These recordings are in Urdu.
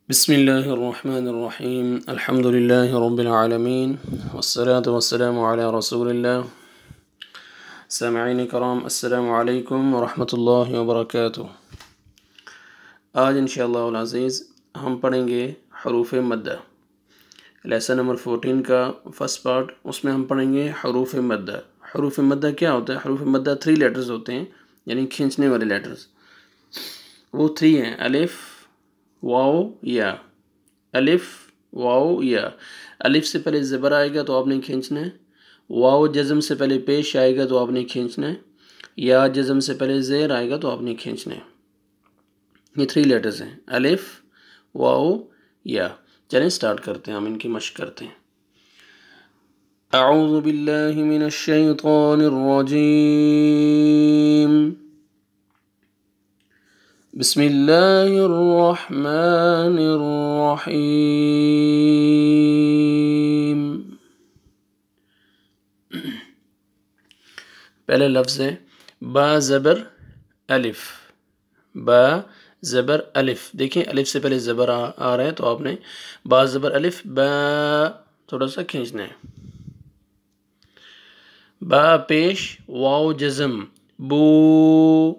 بسم الله الرحمن الرحيم الحمد لله رب العالمين والصلاة والسلام على رسول الله سامعین کرام السلام علیکم ورحمۃ اللہ وبرکاتہ۔ آج انشاءاللہ العزیز ہم پڑھیں گے حروف مدہ، لیسن نمبر 14 کا فرسٹ پارٹ، اس میں ہم پڑھیں گے حروف مدہ۔ حروف مدہ کیا ہوتا ہے؟ حروف مدہ 3 لیٹرز ہوتے ہیں، یعنی کھینچنے والے لیٹرز۔ وہ 3 ہیں: الف، واو، یا۔ الف، واو، یا۔ الف سے پہلے زبر آئے گا تو آپ نے کھینچنا ہے، واو جزم سے پہلے پیش آئے گا تو آپ نے کھینچنا ہے، یا جزم سے پہلے زیر آئے گا تو آپ نے کھینچنا ہے۔ یہ 3 لیٹرز ہیں: الف، واو، یا۔ چلیں سٹارٹ کرتے ہیں، ہم ان کی مشق کرتے ہیں۔ اعوذ باللہ من الشیطان الرجیم، بسم اللہ الرحمن الرحیم۔ پہلے لفظ ہے با زبر الف، با زبر الف۔ دیکھیں الف سے پہلے زبر آ رہا ہے تو آپ نے با زبر الف، با تھوڑا سا کھینچنا ہے۔ با پیش، واو جزم، بو۔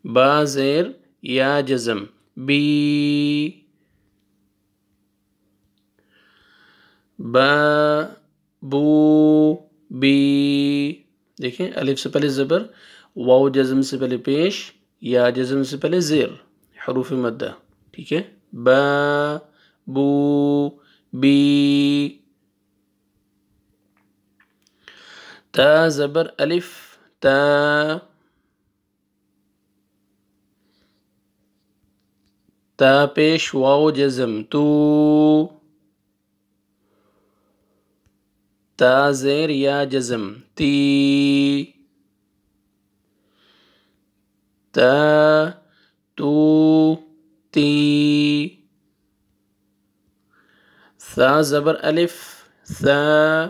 با زیر، یا جزم، بی۔ با بو بی۔ دیکھیں الف سے پہلے زبر، واو جزم سے پہلے پیش، یا جزم سے پہلے زیر، حروف مدہ، ٹھیک ہے۔ با بو بی۔ تا زبر الف، تا۔ تا پیش، واو جزم، تو۔ تا زیر، یا جزم، تی۔ تا تو تی۔ ثا زبر الف، ثا۔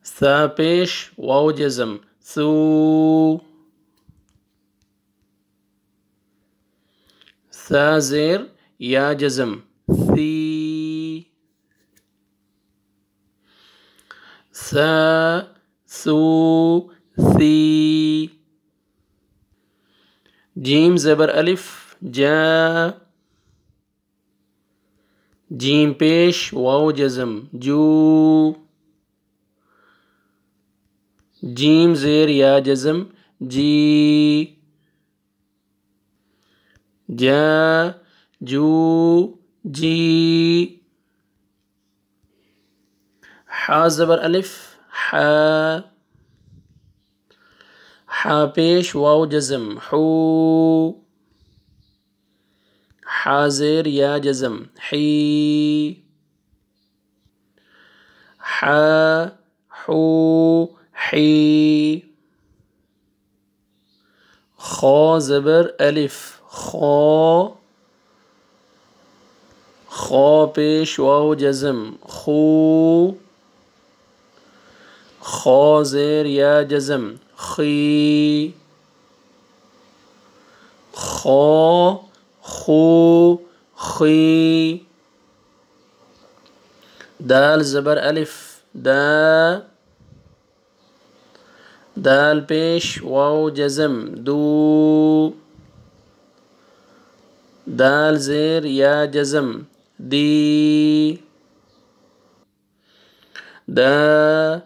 ثا پیش، واو جزم، ثو۔ ثا زیر، یا جزم، ثی۔ ثا ثو ثی۔ جیم زبر الف، جا۔ جیم پیش، واو جزم، جو۔ جیم زیر، یا جزم، جی۔ جا جو جی۔ حا زبر الف، حا۔ حا پیش، واو جزم، حو۔ حا زیر، یا جزم، حی۔ حا حو حی۔ خا زبر الف، خا۔ خا پیش، واو جزم، خو۔ خا زیر، یا جزم، خی۔ خا خو خی۔ دال زبر الف، دا۔ دال پیش، واو جزم، دو۔ دال زیر، یا جزم، دی۔ دا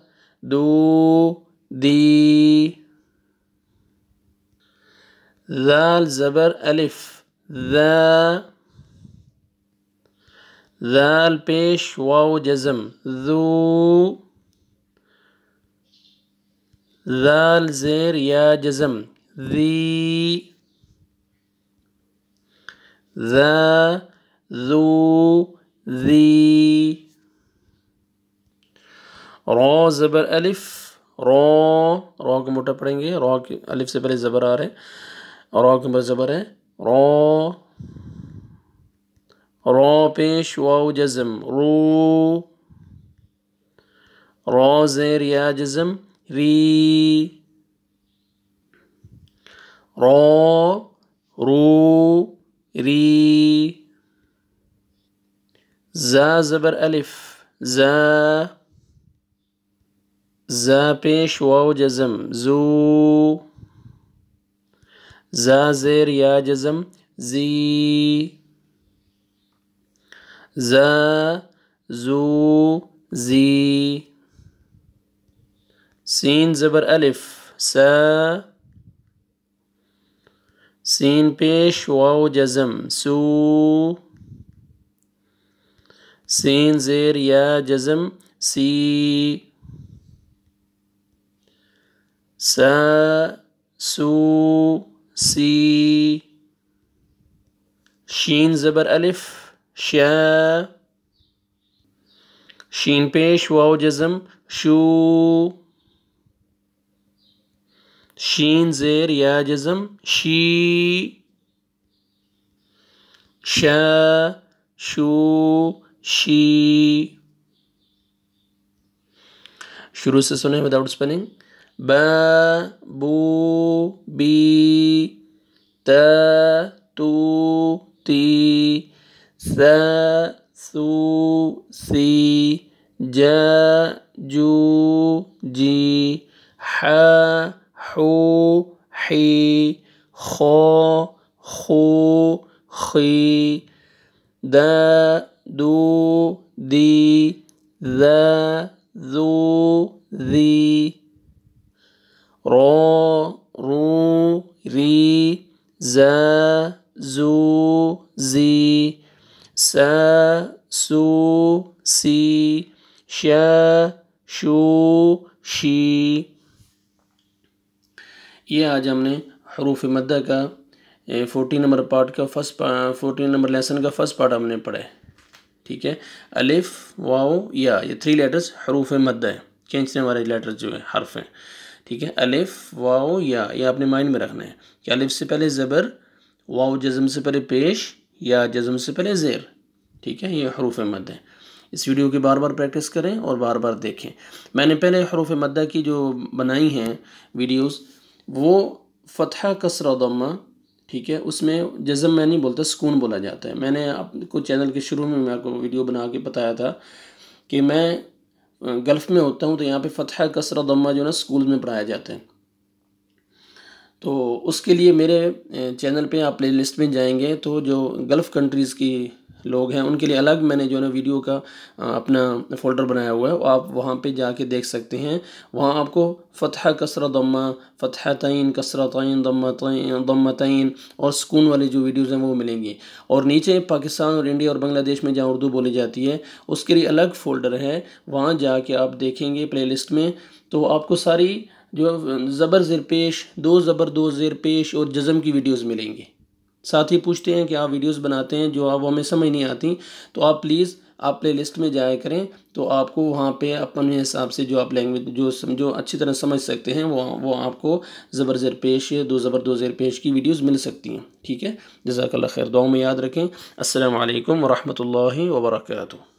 دو دی۔ ذال زبر الف، ذا۔ ذال پیش، واو جزم، ذو۔ ذال زیر، یا جزم، ذی۔ ذا ذو ذی۔ را زبر الف، را۔ را کو موٹا پڑھیں گے، را کے الف سے پہلے زبر آ رہے ہیں، را کے بعد زبر ہے، را۔ را پیش، واو جزم، رو۔ را زیر، یا جزم، ری۔ را رو ری زا زبر الف زا زا پیش واو جزم زو زا زیر یا جزم زی زا زو زی سین زبر الف سا سین پیش واو جزم سو سین زیر یا جزم سی سا سو سی شین زبر الف شا شین پیش واو جزم شو شین زیر یا جزم شی شا شو شی شروع سے سنیں وداؤٹ اسپیلنگ با بو بی تا تو تی ثا ثو ثی جا جو جی حا حو حی خو خو خی دا دو دی ذا ذو ذی را رو ری زا زو زی سا سو سی شا شو شی یہ آج ہم نے حروف مدہ کا 14 نمبر پارٹ کا 14 نمبر لیسن کا فرسٹ پارٹ ہم نے پڑھا ہے. ٹھیک ہے. الف واو یا یہ 3 لیٹرز حروف مدہ ہے, کھینچنے والے لیٹرز جو ہیں حرف ہیں. ٹھیک ہے. الف واو یا یہ اپنے مائنڈ میں رکھنا ہے کہ الف سے پہلے زبر, واو جزم سے پہلے پیش, یا جزم سے پہلے زیر. ٹھیک ہے. یہ حروف مدہ ہے. اس ویڈیو کی بار بار پریکٹس کریں اور بار بار دیکھیں. میں نے پہلے حروف مدہ کی جو بنائی ہیں ویڈیوز وہ فتحہ کسرہ ضمہ. ٹھیک ہے. اس میں جزم میں نہیں بولتا, سکون بولا جاتا ہے. میں نے آپ کو چینل کے شروع میں آپ کو ویڈیو بنا کے بتایا تھا کہ میں گلف میں ہوتا ہوں تو یہاں پہ فتحہ کسرہ ضمہ جو ہے نا اسکول میں پڑھایا جاتا ہے. تو اس کے لیے میرے چینل پہ آپ پلے لسٹ میں جائیں گے تو جو گلف کنٹریز کی لوگ ہیں ان کے لیے الگ میں نے جو ہے نا ویڈیو کا اپنا فولڈر بنایا ہوا ہے, آپ وہاں پہ جا کے دیکھ سکتے ہیں. وہاں آپ کو فتحہ کسرہ ضمہ, فتحتین کسرتین ضمتین اور سکون والی جو ویڈیوز ہیں وہ ملیں گی. اور نیچے پاکستان اور انڈیا اور بنگلہ دیش میں جہاں اردو بولی جاتی ہے اس کے لیے الگ فولڈر ہے, وہاں جا کے آپ دیکھیں گے پلے لسٹ میں تو آپ کو ساری جو زبر زیر پیش, دو زبر دو زیر پیش اور جزم کی ویڈیوز ملیں گی. ساتھ ہی پوچھتے ہیں کہ آپ ویڈیوز بناتے ہیں جو آپ ہمیں سمجھ نہیں آتی تو آپ پلیز آپ پلے لسٹ میں جایا کریں تو آپ کو وہاں پہ اپنے حساب سے جو آپ لینگویج جو اچھی طرح سمجھ سکتے ہیں وہ آپ کو زبر زیر پیش, دو زبر دو زیر پیش کی ویڈیوز مل سکتی ہیں. ٹھیک ہے. جزاک اللہ خیر. دعاؤں میں یاد رکھیں. السلام علیکم ورحمۃ اللہ وبرکاتہ.